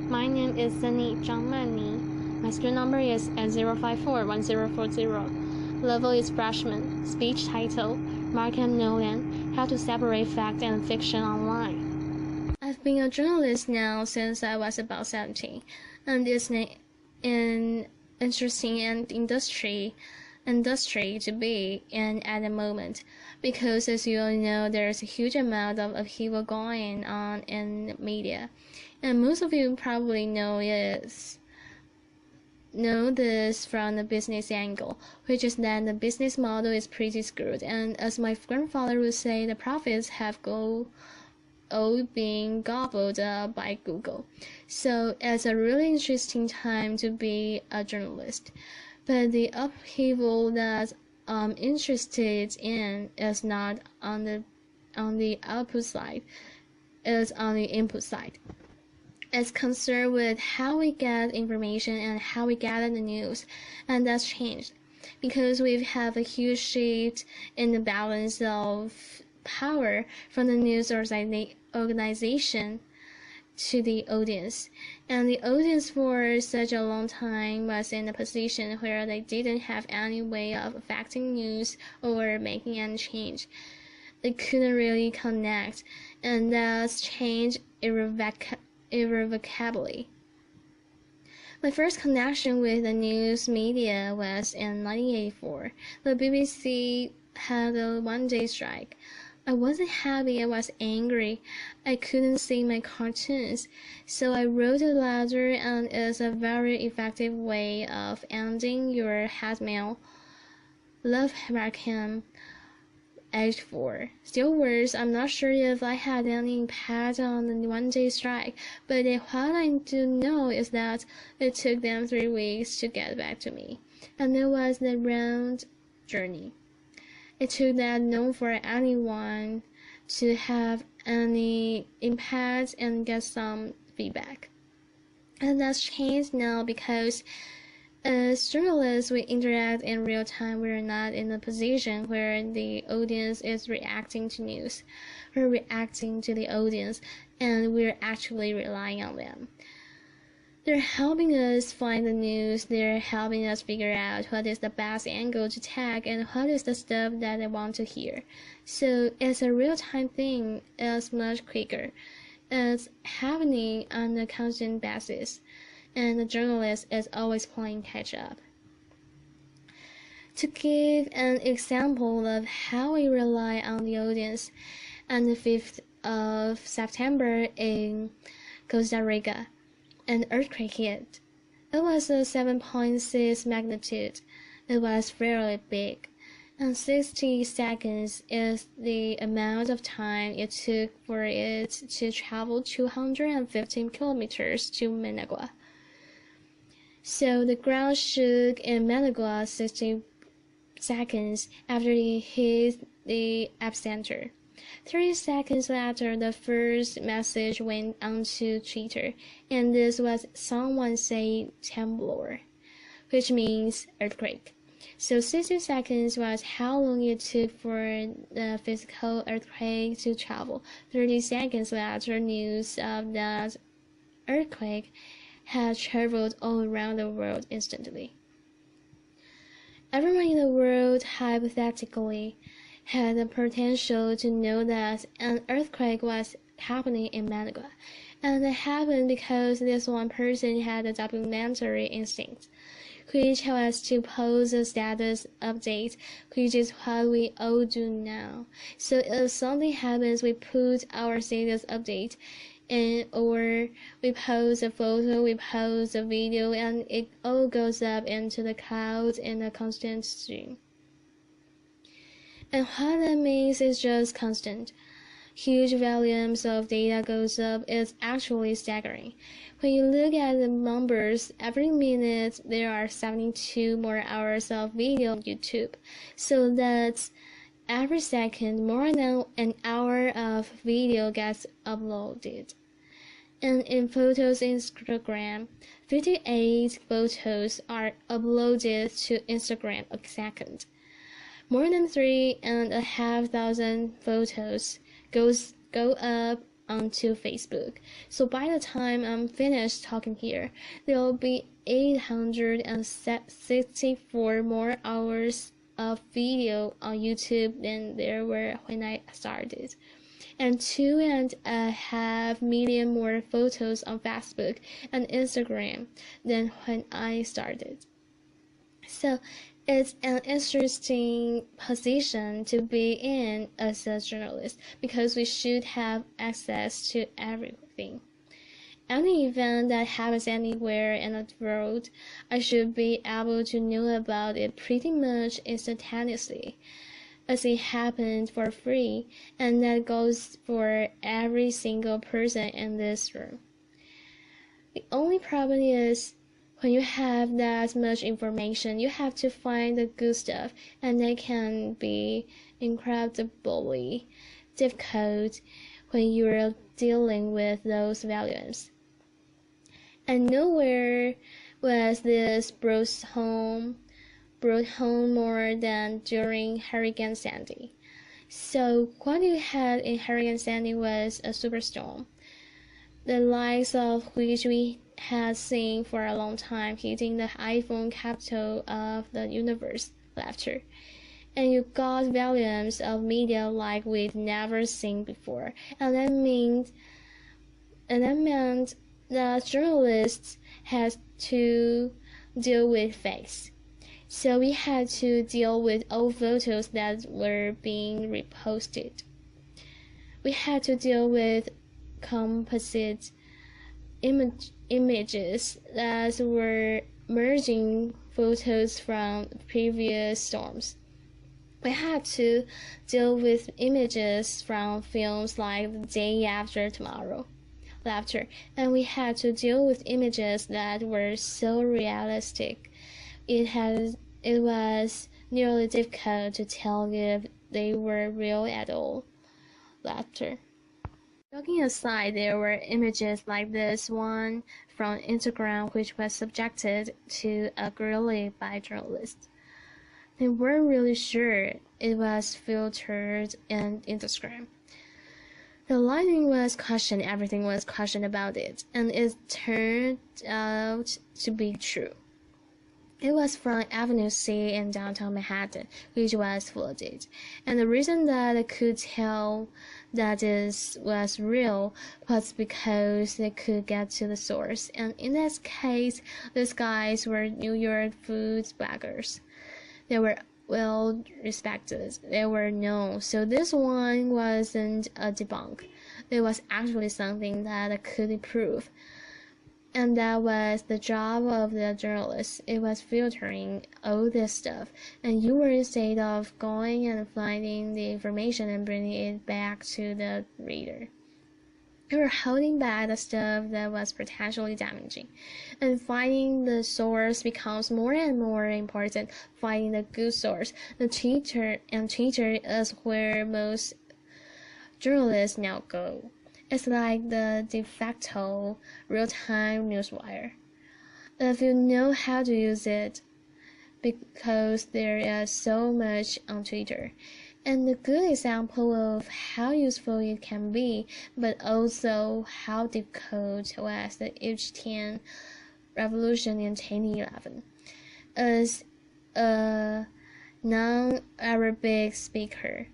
My name is Sunny Zhangmani. My school number is N0541040. Level is freshman. Speech title: Markham, Nolan. How to separate fact and fiction online. I've been a journalist now since I was about 17, and it's an interesting industry to be in at the moment, because as you all know, there's a huge amount of upheaval going on in media, and most of you probably know this from the business angle, which is that the business model is pretty screwed, and as my grandfather would say, the profits have all being gobbled up by Google. So it's a really interesting time to be a journalist. But the upheaval that I'm interested in is not on the output side, it's on the input side. It's concerned with how we get information and how we gather the news, and that's changed because we have a huge shift in the balance of power from the news organization to the audience, and the audience for such a long time was in a position where they didn't have any way of affecting news or making any change. They couldn't really connect, and that's changed irrevocably. My first connection with the news media was in 1984. The BBC had a one-day strike. I wasn't happy, I was angry. I couldn't see my cartoons, so I wrote a letter, and it's a very effective way of ending your hate mail. Love, Markham, aged 4. Still worse, I'm not sure if I had any impact on the one-day strike, but what I do know is that it took them 3 weeks to get back to me, and it was a round journey. It took that long for anyone to have any impact and get some feedback. And that's changed now because as journalists, we interact in real time. We're not in a position where the audience is reacting to news. We're reacting to the audience, and we're actually relying on them. They're helping us find the news, they're helping us figure out what is the best angle to tag and what is the stuff that they want to hear. So it's a real-time thing, it's much quicker. It's happening on a constant basis, and the journalist is always playing catch-up. To give an example of how we rely on the audience, on the 5th of September in Costa Rica, an earthquake hit. It was a 7.6 magnitude. It was fairly big, and 60 seconds is the amount of time it took for it to travel 215 kilometers to Managua. So the ground shook in Managua 60 seconds after it hit the epicenter. 30 seconds later, the first message went onto Twitter, and this was someone saying tremblor, which means earthquake. So 60 seconds was how long it took for the physical earthquake to travel. 30 seconds later, news of that earthquake had traveled all around the world instantly. Everyone in the world, hypothetically, had the potential to know that an earthquake was happening in Managua, and it happened because this one person had a documentary instinct, which was to post a status update, which is what we all do now. So if something happens, we put our status update in, or we post a photo, we post a video, and it all goes up into the cloud in a constant stream. And what that means is just constant. Huge volumes of data goes up is actually staggering. When you look at the numbers, every minute there are 72 more hours of video on YouTube. So that's every second more than an hour of video gets uploaded. And in photos Instagram, 58 photos are uploaded to Instagram a second. More than 3,500 photos go up onto Facebook. So by the time I'm finished talking here, there will be 864 more hours of video on YouTube than there were when I started, and 2.5 million more photos on Facebook and Instagram than when I started. So it's an interesting position to be in as a journalist because we should have access to everything. Any event that happens anywhere in the world, I should be able to know about it pretty much instantaneously, as it happened for free, and that goes for every single person in this room. The only problem is, when you have that much information, you have to find the good stuff, and that can be incredibly difficult when you're dealing with those volumes. And nowhere was this brought home more than during Hurricane Sandy. So what you had in Hurricane Sandy was a superstorm, the likes of which we had seen for a long time, hitting the iPhone capital of the universe, laughter. And you got volumes of media like we'd never seen before, and that meant that journalists had to deal with fakes. So we had to deal with old photos that were being reposted. We had to deal with composite images that were merging photos from previous storms. We had to deal with images from films like The Day After Tomorrow, laughter, and we had to deal with images that were so realistic it was nearly difficult to tell if they were real at all, laughter. Joking aside, there were images like this one from Instagram which was subjected to a grilling by journalists. They weren't really sure it was filtered in Instagram. The lighting was questioned, everything was questioned about it, and it turned out to be true. It was from Avenue C in downtown Manhattan, which was flooded, and the reason that I could tell that this was real was because they could get to the source, and in this case, these guys were New York food bloggers. They were well respected, they were known, so this one wasn't a debunk. It was actually something that I could prove. And that was the job of the journalist. It was filtering all this stuff, and you were instead of going and finding the information and bringing it back to the reader. You were holding back the stuff that was potentially damaging, and finding the source becomes more and more important. Finding the good source, Twitter is where most journalists now go. It's like the de facto real-time newswire, if you know how to use it, because there is so much on Twitter. And a good example of how useful it can be, but also how difficult was the H10 revolution in 2011. As a non-Arabic speaker,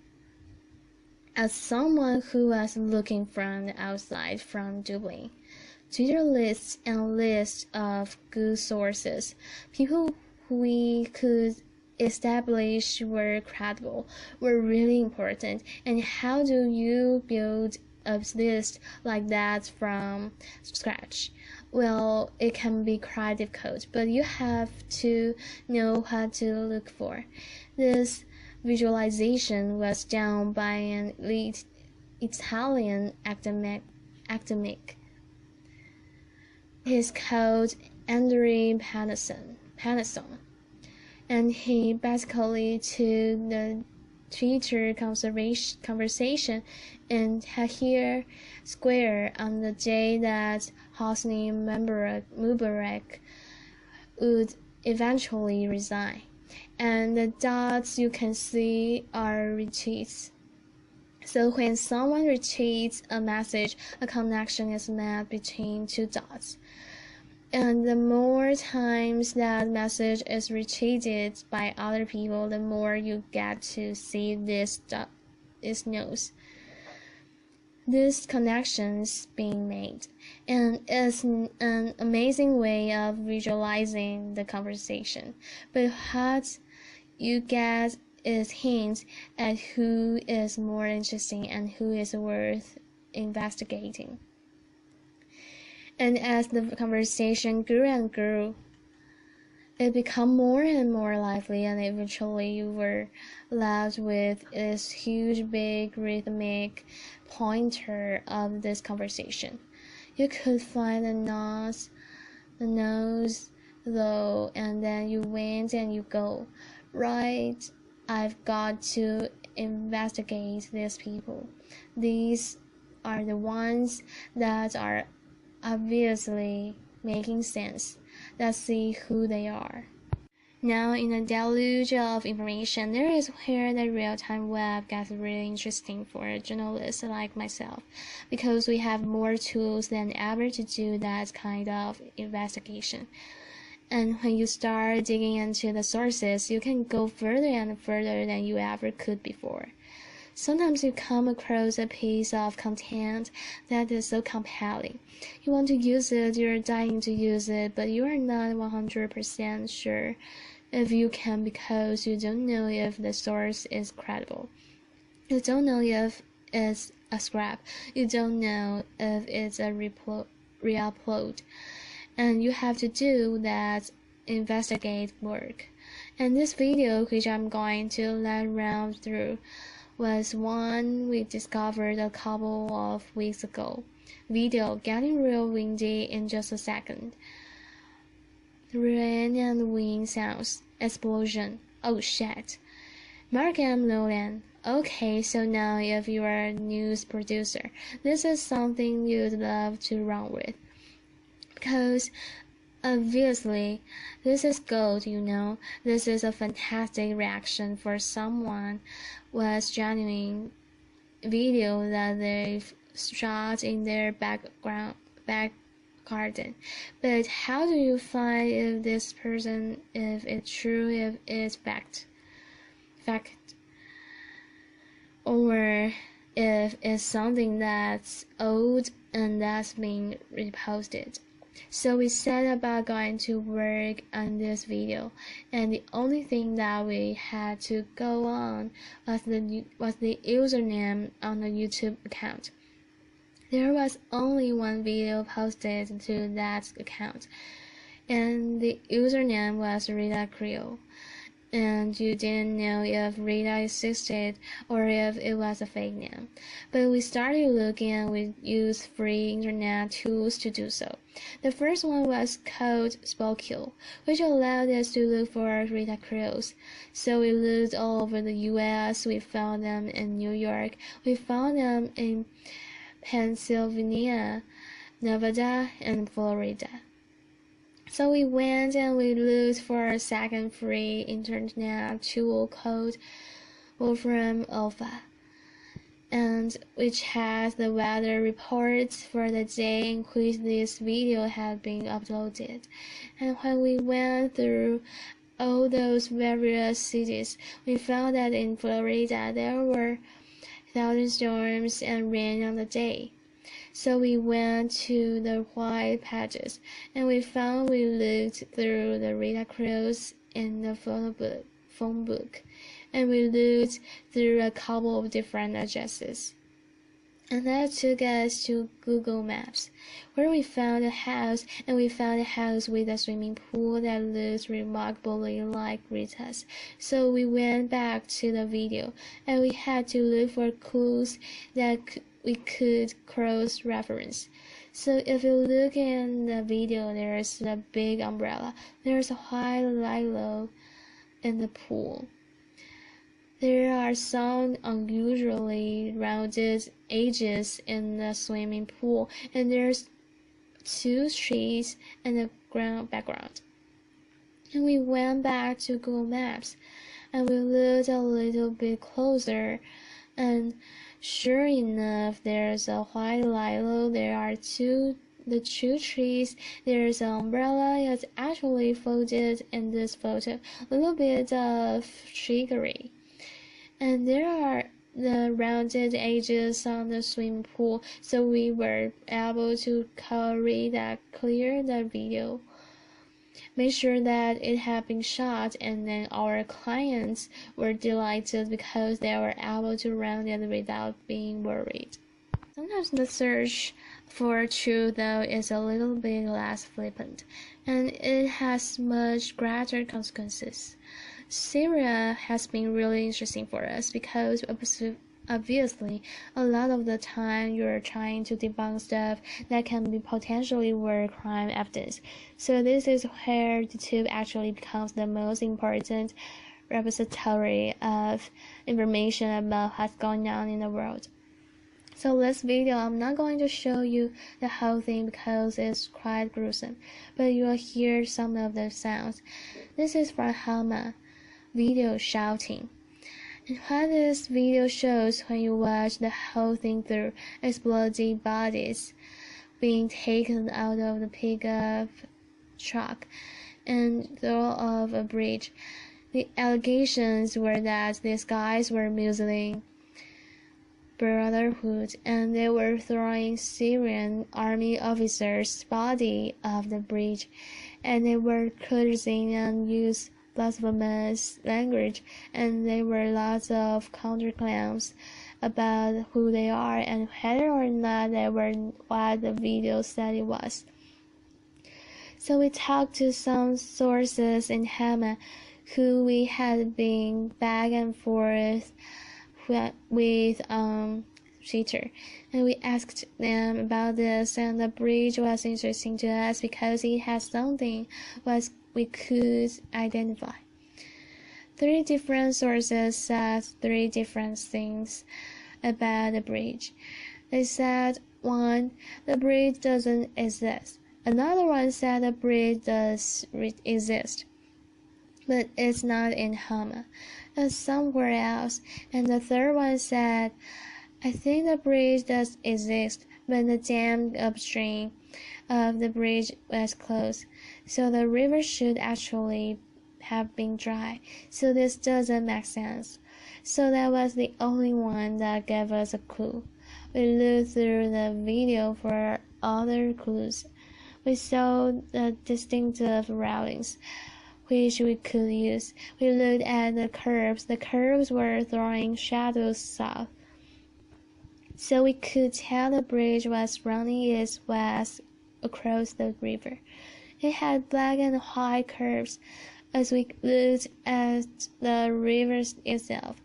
as someone who was looking from the outside from Dublin, Twitter lists and lists of good sources, people we could establish were credible, were really important. And how do you build a list like that from scratch? Well, it can be quite difficult, but you have to know what to look for. This visualization was done by an elite Italian academic. He's called Andrea Paneson, and he basically took the Twitter conversation in Tahrir Square on the day that Hosni Mubarak would eventually resign. And the dots you can see are retweets. So when someone retweets a message, a connection is made between two dots. And the more times that message is retweeted by other people, the more you get to see these nodes, these connections being made. And it's an amazing way of visualizing the conversation. But what you get is hints at who is more interesting and who is worth investigating. And as the conversation grew and grew, it became more and more lively, and eventually you were left with this huge, big, rhythmic pointer of this conversation. You could find the nose, though, and then you went and you go, right, I've got to investigate these people. These are the ones that are obviously making sense. Let's see who they are. Now, in a deluge of information, there is where the real-time web gets really interesting for journalists like myself, because we have more tools than ever to do that kind of investigation. And when you start digging into the sources, you can go further and further than you ever could before. Sometimes you come across a piece of content that is so compelling. You want to use it, you're dying to use it, but you are not 100% sure if you can because you don't know if the source is credible. You don't know if it's a scrap. You don't know if it's a re-upload. And you have to do that investigate work. And this video, which I'm going to let round through, was one we discovered a couple of weeks ago. Video getting real windy in just a second. Rain and wind sounds. Explosion. Oh shit. Markham, Nolan. Okay, so now if you are a news producer, this is something you'd love to run with. Because obviously, this is gold, you know. This is a fantastic reaction for someone with genuine video that they've shot in their back garden. But how do you find if this person, if it's true, if it's fact, or if it's something that's old and that's being reposted? So we set about going to work on this video, and the only thing that we had to go on was the username on the YouTube account. There was only one video posted to that account, and the username was Rita Creel. And you didn't know if Rita existed or if it was a fake name. But we started looking and we used free internet tools to do so. The first one was called Spokule, which allowed us to look for Rita Creels. So we looked all over the US, we found them in New York, we found them in Pennsylvania, Nevada, and Florida. So we went and we looked for a second free internet tool called Wolfram Alpha, and which has the weather reports for the day in which this video had been uploaded. And when we went through all those various cities, we found that in Florida there were thunderstorms and rain on the day. So we went to the white pages, and we looked through the Rita Creels in the phone book, and we looked through a couple of different addresses. And that took us to Google Maps, where we found a house, and we found a house with a swimming pool that looked remarkably like Rita's. So we went back to the video, and we had to look for clues that we could cross-reference. So if you look in the video, there's a big umbrella. There's a white lilo in the pool. There are some unusually rounded edges in the swimming pool, and there's two trees in the background. And we went back to Google Maps, and we looked a little bit closer, and Sure enough, there's a white lilo, there are the two trees, there's an umbrella. It's actually folded in this photo, a little bit of trickery. And there are the rounded edges on the swimming pool, so we were able to clear the video, make sure that it had been shot, and then our clients were delighted because they were able to run it without being worried. Sometimes the search for truth, though, is a little bit less flippant, and it has much greater consequences. Syria has been really interesting for us because obviously a lot of the time you're trying to debunk stuff that can be potentially war crime evidence. So this is where the tube actually becomes the most important repository of information about what's going on in the world. So this video, I'm not going to show you the whole thing because it's quite gruesome, but you'll hear some of the sounds. This is from Hama video shouting. And what this video shows when you watch the whole thing through is bloody bodies being taken out of the pickup truck and thrown off a bridge. The allegations were that these guys were Muslim Brotherhood and they were throwing Syrian army officers' body off the bridge, and they were cursing and used blasphemous language, and there were lots of counterclaims about who they are and whether or not they were what the video said it was. So we talked to some sources in Hama who we had been back and forth with Twitter, and we asked them about this, and the bridge was interesting to us because it had something we could identify. 3 different sources said 3 different things about the bridge. They said, 1, the bridge doesn't exist. Another one said the bridge does exist, but it's not in Hama, it's somewhere else. And the third one said, I think the bridge does exist, but the dam upstream of the bridge was closed, so the river should actually have been dry, so this doesn't make sense. So that was the only one that gave us a clue. We looked through the video for other clues. We saw the distinctive railings, which we could use. We looked at the curves. The curves were throwing shadows south, so we could tell the bridge was running east-west across the river. It had black and white curves. As we looked at the river itself,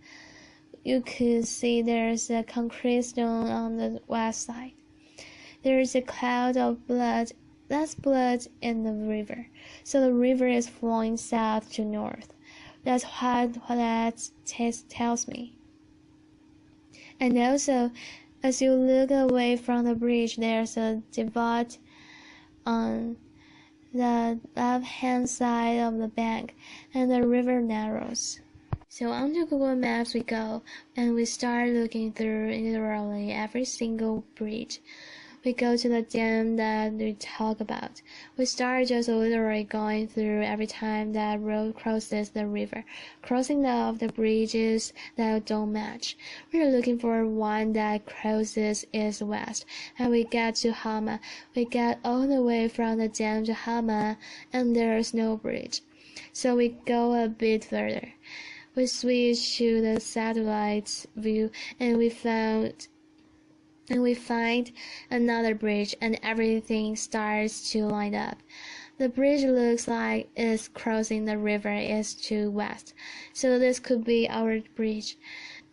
you could see there's a concrete stone on the west side. There's a cloud of blood. That's blood in the river. So the river is flowing south to north. That's what that tells me. And also, as you look away from the bridge, there's a divot on the left-hand side of the bank, and the river narrows. So onto Google Maps we go, and we start looking through literally every single bridge. We go to the dam that we talk about. We start just literally going through every time that road crosses the river, crossing of the bridges that don't match. We are looking for one that crosses east-west, and we get to Hama. We get all the way from the dam to Hama, and there's no bridge. So we go a bit further. We switch to the satellite view, and we find another bridge, and everything starts to line up. The bridge looks like it's crossing the river east to west, so this could be our bridge.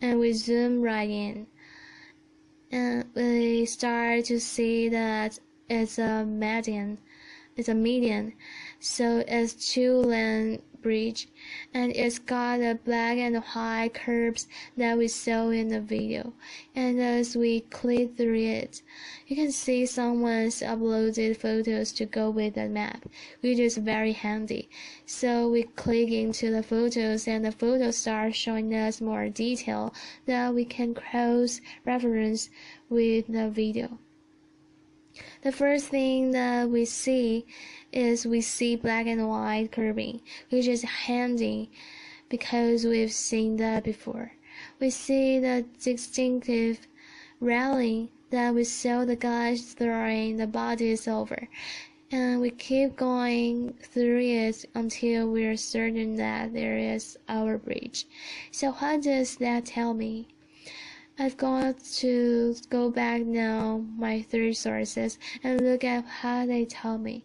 And we zoom right in, and we start to see that it's a median. So it's 2 lane bridge, and it's got the black and white curves that we saw in the video. And as we click through it, you can see someone's uploaded photos to go with the map, which is very handy. So we click into the photos, and the photos start showing us more detail that we can cross-reference with the video. The first thing that we see is black and white curving, which is handy because we've seen that before. We see the distinctive railing that we saw the guys throwing the bodies over, and we keep going through it until we're certain that there is our bridge. So what does that tell me? I've got to go back now, my three sources, and look at what they tell me.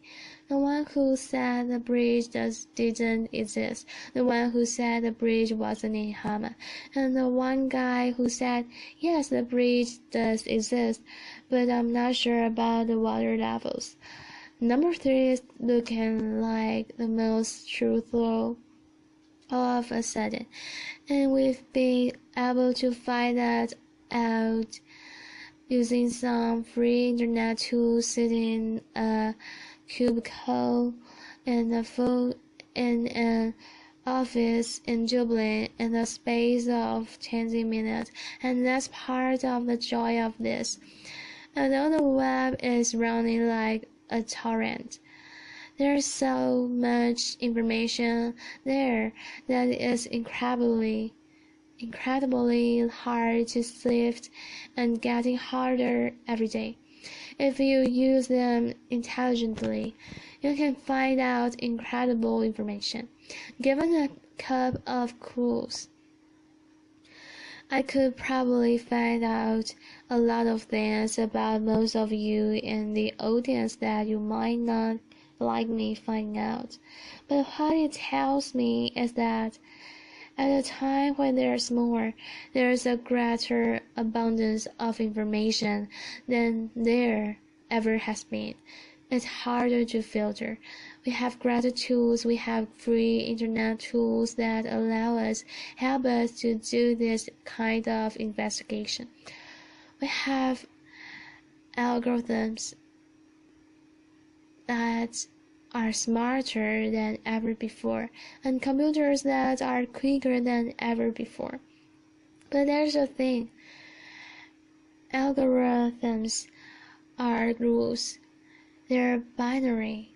The one who said the bridge didn't exist, the one who said the bridge wasn't in Hama, and the one guy who said, yes, the bridge does exist, but I'm not sure about the water levels. Number 3 is looking like the most truthful all of a sudden, and we've been able to find that out using some free internet tools, sitting in a cubicle in an office in Dublin in the space of 20 minutes, and that's part of the joy of this. Although the web is running like a torrent, there's so much information there that it's incredibly hard to sift, and getting harder every day. If you use them intelligently, you can find out incredible information. Given a cup of clues, I could probably find out a lot of things about most of you in the audience that you might not like me finding out. But what it tells me is that at a time when there's a greater abundance of information than there ever has been. It's harder to filter. We have greater tools, we have free internet tools that help us to do this kind of investigation. We have algorithms that are smarter than ever before, and computers that are quicker than ever before. But there's a thing. Algorithms are rules. They're binary.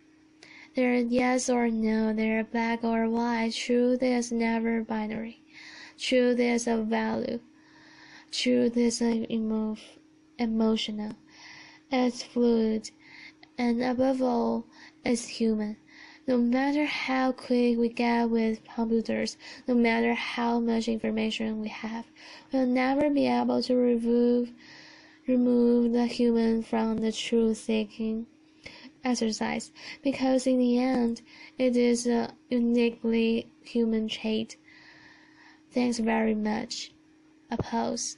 They're yes or no, they're black or white. Truth is never binary. Truth is a value. Truth is emotional. It's fluid. And above all, it's human. No matter how quick we get with computers, no matter how much information we have, we'll never be able to remove the human from the truth-seeking exercise, because in the end, it is a uniquely human trait. Thanks very much. Applause.